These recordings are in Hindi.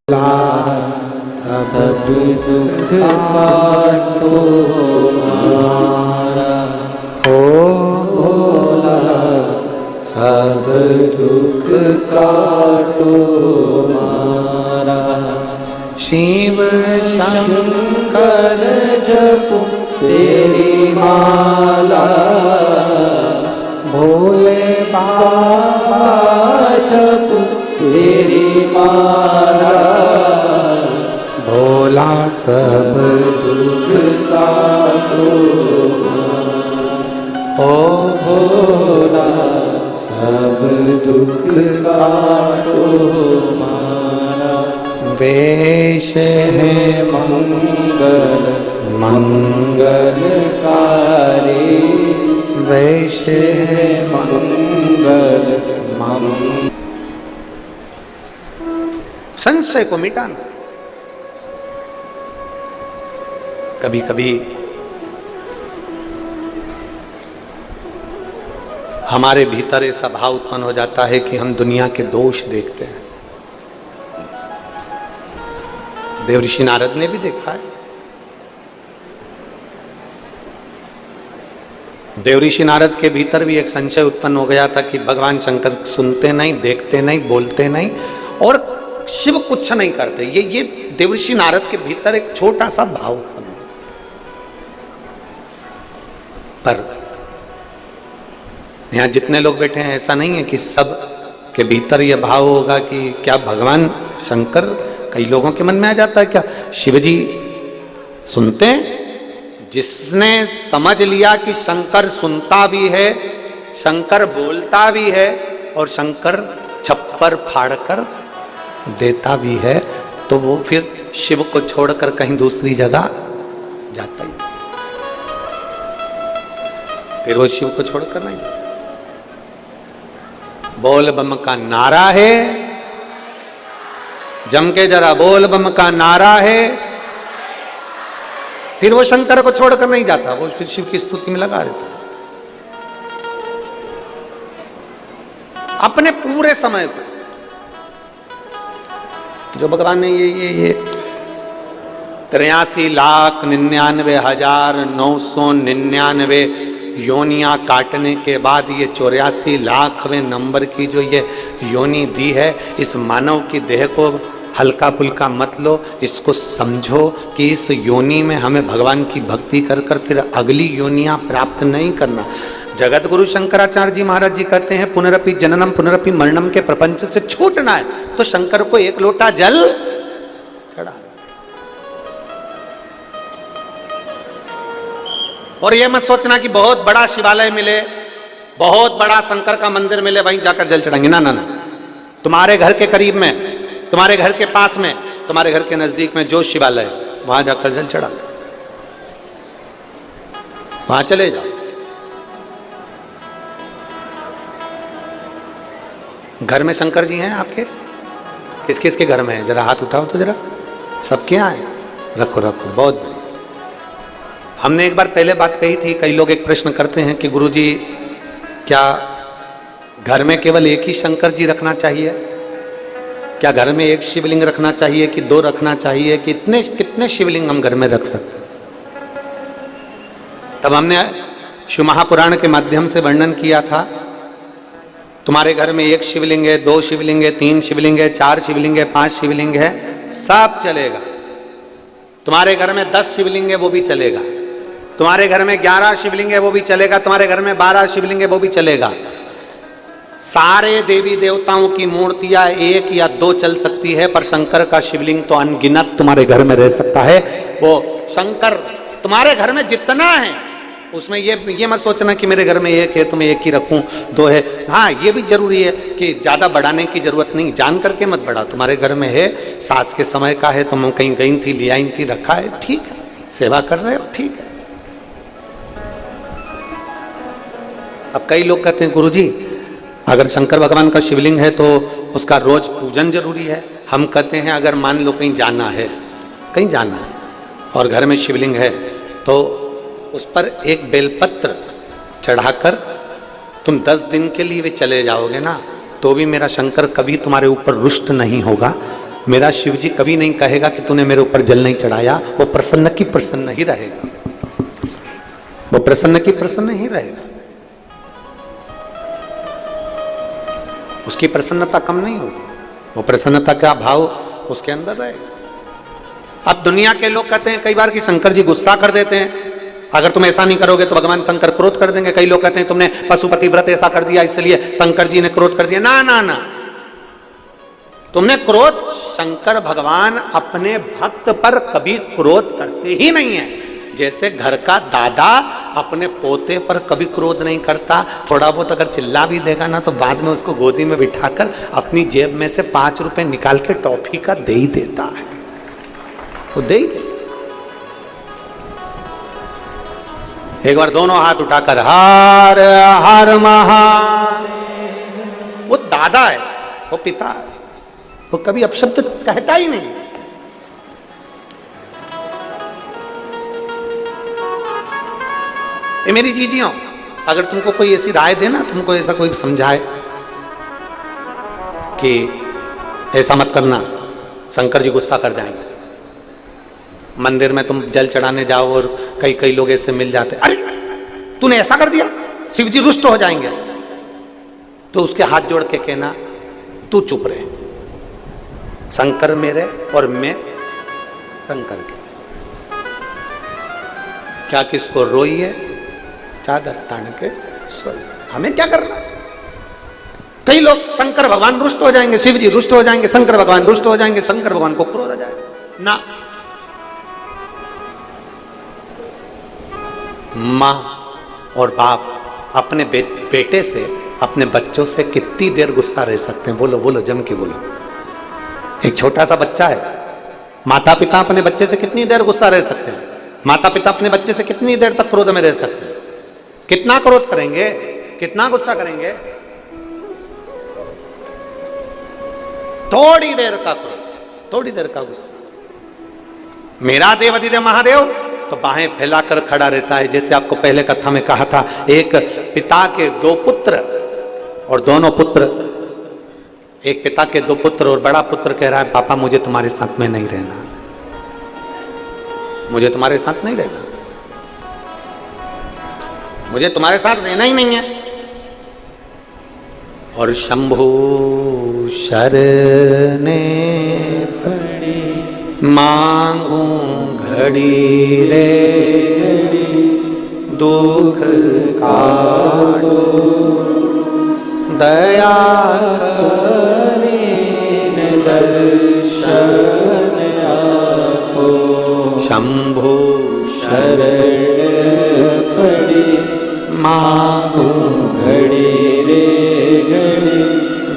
सब दुख काटो हमारा, हो भोला सब दुख काटो हमारा। शिव शंकर जपो तेरी माला, भोले बाबा जपो तेरी माला, भोला सब दुख काटो, ओ भोला सब दुख काटो हमारा। वेश है मंगल मंगलकारी, वेश है मंगल मंगल। संशय को मिटाना। कभी कभी हमारे भीतर ऐसा भाव उत्पन्न हो जाता है कि हम दुनिया के दोष देखते हैं। देवऋषि नारद ने भी देखा है। देवऋषि नारद के भीतर भी एक संशय उत्पन्न हो गया था कि भगवान शंकर सुनते नहीं, देखते नहीं, बोलते नहीं और शिव कुछ नहीं करते। ये देवऋषि नारद के भीतर एक छोटा सा भाव उत्पन्न हो। पर यहां जितने लोग बैठे हैं ऐसा नहीं है कि सब के भीतर यह भाव होगा कि क्या भगवान शंकर, कई लोगों के मन में आ जाता है क्या शिवजी सुनते हैं? जिसने समझ लिया कि शंकर सुनता भी है, शंकर बोलता भी है और शंकर छप्पर फाड़कर देता भी है, तो वो फिर शिव को छोड़कर कहीं दूसरी जगह जाता ही, फिर वो शिव को छोड़कर नहीं। बोल बम का नारा है, जम के जरा बोल बम का नारा है, फिर वो शंकर को छोड़कर नहीं जाता, वो फिर शिव की स्तुति में लगा देता अपने पूरे समय को। जो भगवान ने ये 83,99,999 योनियां काटने के बाद ये 84,00,000वें नंबर की जो ये योनि दी है, इस मानव की देह को हल्का फुल्का मत लो, इसको समझो कि इस योनि में हमें भगवान की भक्ति कर कर फिर अगली योनियां प्राप्त नहीं करना। जगत गुरु शंकराचार्य जी महाराज जी कहते हैं पुनरपि जननम पुनरपि मरणम के प्रपंच से छूटना है तो शंकर को एक लोटा जल चढ़ा। और यह मत सोचना कि बहुत बड़ा शिवालय मिले, बहुत बड़ा शंकर का मंदिर मिले, वहीं जाकर जल चढ़ाएंगे। ना ना ना, तुम्हारे घर के करीब में, तुम्हारे घर के पास में, तुम्हारे घर के नजदीक में जो शिवालय, वहां जाकर जल चढ़ा, वहां चले जाओ। घर में शंकर जी हैं आपके? किस किस के घर में है? जरा हाथ उठाओ तो जरा। सबके यहाँ है? रखो रखो, बहुत बढ़िया। हमने एक बार पहले बात कही थी, कई लोग एक प्रश्न करते हैं कि गुरुजी क्या घर में केवल एक ही शंकर जी रखना चाहिए? क्या घर में एक शिवलिंग रखना चाहिए कि दो रखना चाहिए? कि कितने शिवलिंग हम घर में रख सकते? तब हमने शिव महापुराण के माध्यम से वर्णन किया था, तुम्हारे घर में एक शिवलिंग है, दो शिवलिंग है, तीन शिवलिंग है, चार शिवलिंग है, 5 शिवलिंग है, सब चलेगा। तुम्हारे घर में 10 शिवलिंग है, वो भी चलेगा। तुम्हारे घर में 11 शिवलिंग है, वो भी चलेगा। तुम्हारे घर में 12 शिवलिंग है, वो भी चलेगा। सारे देवी देवताओं की मूर्तियां 1 या 2 चल सकती है, पर शंकर का शिवलिंग तो अनगिनत तुम्हारे घर में रह सकता है। वो शंकर तुम्हारे घर में जितना है उसमें ये मत सोचना कि मेरे घर में एक है तो मैं एक ही रखूं, 2 है। हाँ, ये भी जरूरी है कि ज्यादा बढ़ाने की जरूरत नहीं, जान करके मत बढ़ा। तुम्हारे घर में है, सास के समय का है, तुम कहीं गई थी, ले आई थी, रखा है, ठीक है, सेवा कर रहे हो, ठीक है। अब कई लोग कहते हैं गुरुजी अगर शंकर भगवान का शिवलिंग है तो उसका रोज पूजन जरूरी है। हम कहते हैं अगर मान लो कहीं जाना है, कहीं जाना है और घर में शिवलिंग है तो उस पर एक बेलपत्र चढ़ाकर तुम 10 दिन के लिए भी चले जाओगे ना, तो भी मेरा शंकर कभी तुम्हारे ऊपर रुष्ट नहीं होगा। मेरा शिव जी कभी नहीं कहेगा कि तूने मेरे ऊपर जल नहीं चढ़ाया। वो प्रसन्न की प्रसन्न ही रहेगा, वो प्रसन्न की प्रसन्न ही रहेगा, उसकी प्रसन्नता कम नहीं होगी, वो प्रसन्नता का भाव उसके अंदर रहेगा। अब दुनिया के लोग कहते हैं कई बार कि शंकर जी गुस्सा कर देते हैं, अगर तुम ऐसा नहीं करोगे तो भगवान शंकर क्रोध कर देंगे। कई लोग कहते हैं तुमने पशुपति व्रत ऐसा कर दिया इसलिए शंकर जी ने क्रोध कर दिया। ना ना ना, तुमने क्रोध, शंकर भगवान अपने भक्त पर कभी क्रोध करते ही नहीं है। जैसे घर का दादा अपने पोते पर कभी क्रोध नहीं करता, थोड़ा बहुत अगर चिल्ला भी देगा ना तो बाद में उसको गोदी में बिठाकर अपनी जेब में से 5 रुपए निकाल के टॉफी का दे ही देता है, वो दे ही देता। एक बार दोनों हाथ उठाकर हर हर महादेव, वो दादा है, वो पिता है, वो कभी अपशब्द कहता ही नहीं। ये मेरी जीजियों, अगर तुमको कोई ऐसी राय देना, तुमको ऐसा कोई समझाए कि ऐसा मत करना, शंकर जी गुस्सा कर जाएंगे, मंदिर में तुम जल चढ़ाने जाओ और कई कई लोग ऐसे मिल जाते, अरे तूने ऐसा कर दिया, शिव जी रुष्ट हो जाएंगे, तो उसके हाथ जोड़ के कहना तू चुप रहे, शंकर मेरे और मैं शंकर के, क्या किसको रोइए चादर तान के सोइए, हमें क्या करना। कई लोग शंकर भगवान रुष्ट हो जाएंगे, शिव जी रुष्ट हो जाएंगे, शंकर भगवान रुष्ट हो जाएंगे, शंकर भगवान को क्रोध आ जाएगा। ना, माँ और बाप अपने बेटे से, अपने बच्चों से कितनी देर गुस्सा रह सकते हैं? बोलो बोलो, जम के बोलो। एक छोटा सा बच्चा है, माता पिता अपने बच्चे से कितनी देर गुस्सा रह सकते हैं? माता पिता अपने बच्चे से कितनी देर तक क्रोध में रह सकते हैं? कितना क्रोध करेंगे, कितना गुस्सा करेंगे? थोड़ी देर का क्रोध, थोड़ी देर का गुस्सा। मेरा देवाधिदेव महादेव तो बाहें फैलाकर खड़ा रहता है। जैसे आपको पहले कथा में कहा था, एक पिता के 2 पुत्र और दोनों पुत्र, एक पिता के 2 पुत्र और बड़ा पुत्र कह रहा है पापा मुझे तुम्हारे साथ में नहीं रहना, मुझे तुम्हारे साथ नहीं रहना, मुझे तुम्हारे साथ रहना ही नहीं है। और शंभु शरणे पड़ी मांगू घड़ी रे दुख काटो दया करीन दर्शन आपो। शंभु शरण पड़ी मांगू घड़ी रे घड़ी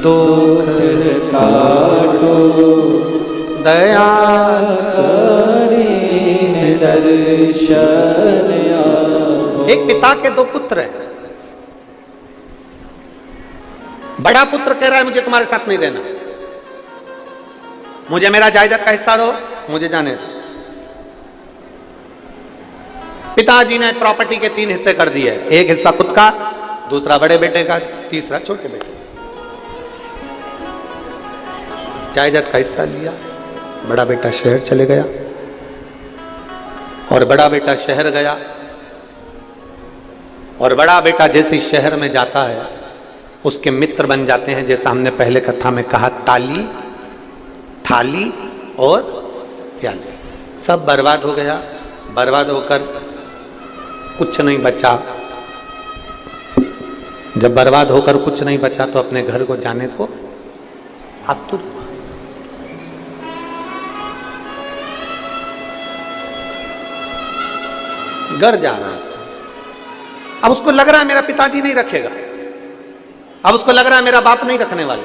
दुख काटो दया करीन दर्शन आपो। एक पिता के 2 पुत्र हैं। बड़ा पुत्र कह रहा है मुझे तुम्हारे साथ नहीं रहना, मुझे मेरा जायदाद का हिस्सा दो, मुझे जाने दो। पिताजी ने प्रॉपर्टी के 3 हिस्से कर दिए, एक हिस्सा खुद का, दूसरा बड़े बेटे का, तीसरा छोटे बेटे। जायदाद का हिस्सा लिया, बड़ा बेटा शहर चले गया और बड़ा बेटा शहर गया और बड़ा बेटा जैसे शहर में जाता है उसके मित्र बन जाते हैं, जैसा हमने पहले कथा में कहा, ताली थाली और प्याली, सब बर्बाद हो गया। बर्बाद होकर कुछ नहीं बचा। जब बर्बाद होकर कुछ नहीं बचा तो अपने घर को जाने को आतुर हुआ। घर जा रहा है, अब उसको लग रहा है मेरा पिताजी नहीं रखेगा, अब उसको लग रहा है मेरा बाप नहीं रखने वाले।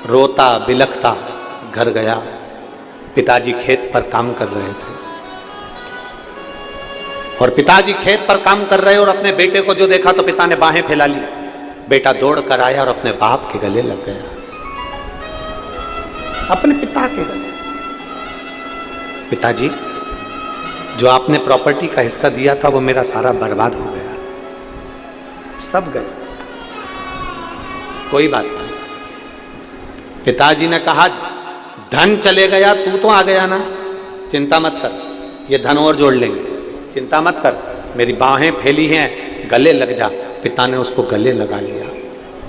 रोता बिलखता घर गया। पिताजी खेत पर काम कर रहे थे और पिताजी खेत पर काम कर रहे और अपने बेटे को जो देखा तो पिता ने बाहें फैला ली। बेटा दौड़ कर आया और अपने बाप के गले लग गया, अपने पिता के गले। पिताजी, जो आपने प्रॉपर्टी का हिस्सा दिया था वो मेरा सारा बर्बाद हो गया, सब गए। कोई बात नहीं, पिताजी ने कहा धन चले गया, तू तो आ गया ना, चिंता मत कर, ये धन और जोड़ लेंगे, चिंता मत कर, मेरी बाहें फैली हैं, गले लग जा। पिता ने उसको गले लगा लिया।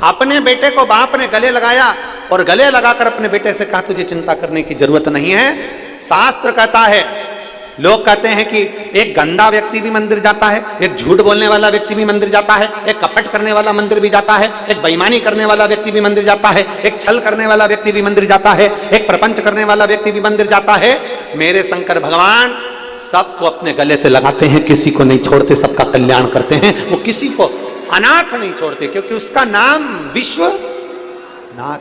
अपने बेटे को बाप ने गले लगाया और गले लगाकर अपने बेटे से कहा तुझे चिंता करने की जरूरत नहीं है। शास्त्र कहता है, लोग कहते हैं कि एक गंदा व्यक्ति भी मंदिर जाता है, एक झूठ बोलने वाला व्यक्ति भी मंदिर जाता है, एक कपट करने वाला मंदिर भी जाता है, एक बेईमानी करने वाला व्यक्ति भी मंदिर जाता है, एक छल करने वाला व्यक्ति भी मंदिर जाता है, एक प्रपंच करने वाला व्यक्ति भी मंदिर जाता है। मेरे शंकर भगवान सबको अपने गले से लगाते हैं, किसी को नहीं छोड़ते, सबका कल्याण करते हैं। वो किसी को अनाथ नहीं छोड़ते, क्योंकि उसका नाम विश्वनाथ,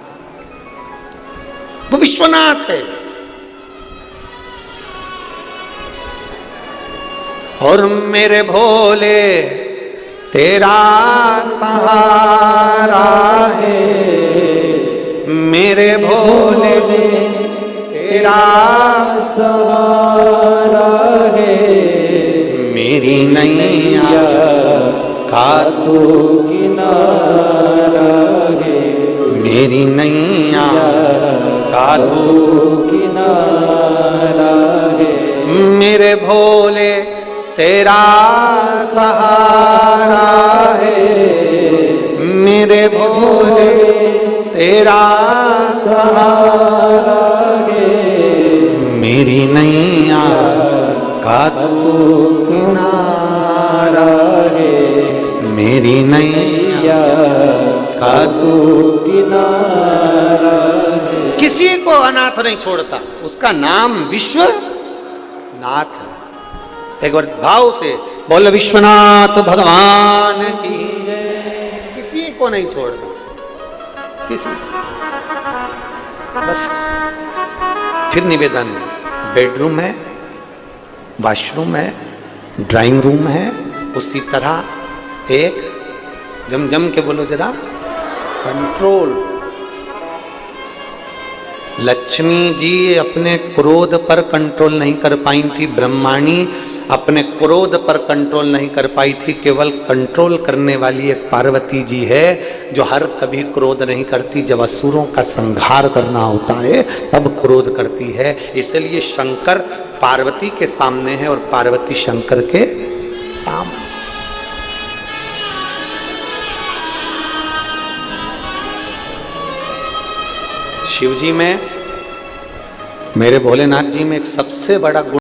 वो विश्वनाथ है। और मेरे भोले तेरा सहारा है, मेरे भोले तेरा सहारा है, मेरी नैया का तू किनारा है, मेरी नैया का तू किनारा है, मेरे भोले तेरा सहारा है, मेरे भोले तेरा सहारा है, मेरी नैया का तू किनारा है, मेरी नैया का तू किनारा है। किसी को अनाथ नहीं छोड़ता, उसका नाम विश्वनाथ है। एक बार भाव से बोल विश्वनाथ भगवान की जय। किसी को नहीं छोड़ता, किसी। बस फिर निवेदन है, बेडरूम है, वॉशरूम है, ड्राइंग रूम है, उसी तरह एक जम के बोलो जरा, कंट्रोल। लक्ष्मी जी अपने क्रोध पर कंट्रोल नहीं कर पाई थी, ब्रह्माणी अपने क्रोध पर कंट्रोल नहीं कर पाई थी। केवल कंट्रोल करने वाली एक पार्वती जी है जो हर कभी क्रोध नहीं करती। जब असुरों का संहार करना होता है तब क्रोध करती है। इसलिए शंकर पार्वती के सामने है और पार्वती शंकर के सामने। शिव जी में, मेरे भोलेनाथ जी में एक सबसे बड़ा गुण